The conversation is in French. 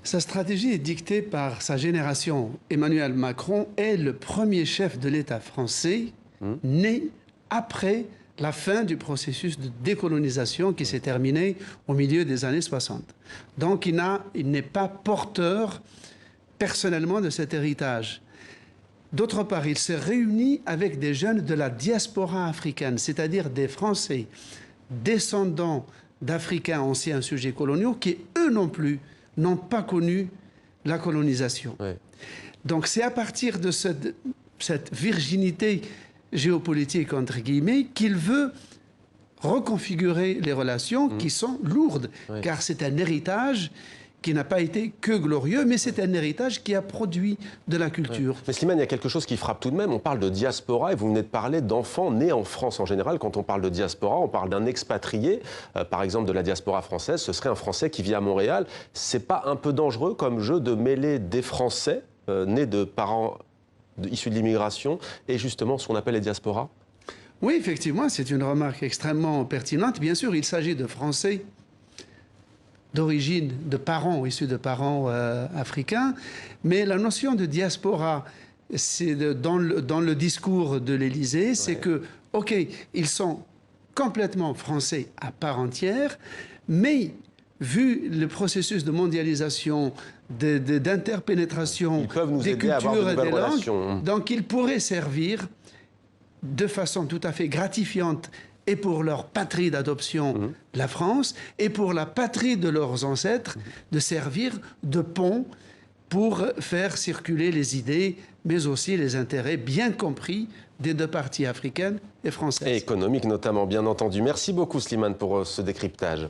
Sa stratégie est dictée par sa génération. Emmanuel Macron est le premier chef de l'État français né après la fin du processus de décolonisation qui s'est terminé au milieu des années 60. Donc il n'est pas porteur personnellement de cet héritage. D'autre part, il s'est réuni avec des jeunes de la diaspora africaine, c'est-à-dire des Français descendants d'Africains anciens sujets coloniaux qui, eux non plus, n'ont pas connu la colonisation. Ouais. Donc c'est à partir de cette virginité géopolitique, entre guillemets, qu'il veut reconfigurer les relations qui sont lourdes, car c'est un héritage qui n'a pas été que glorieux, mais c'est un héritage qui a produit de la culture. Mais Slimane, il y a quelque chose qui frappe tout de même. On parle de diaspora et vous venez de parler d'enfants nés en France. En général, quand on parle de diaspora, on parle d'un expatrié, par exemple de la diaspora française. Ce serait un Français qui vit à Montréal. C'est pas un peu dangereux comme jeu de mêler des Français nés de parents issus de l'immigration et justement ce qu'on appelle les diasporas? Oui, effectivement, c'est une remarque extrêmement pertinente. Bien sûr, il s'agit de Français d'origine, de parents issus de parents africains, mais la notion de diaspora, c'est dans le discours de l'Élysée, c'est que, ok, ils sont complètement français à part entière, mais vu le processus de mondialisation, d'interpénétration des cultures et des langues, donc ils pourraient servir de façon tout à fait gratifiante et pour leur patrie d'adoption, la France, et pour la patrie de leurs ancêtres, de servir de pont pour faire circuler les idées, mais aussi les intérêts bien compris des deux parties africaines et françaises. Et économiques notamment, bien entendu. Merci beaucoup Slimane pour ce décryptage.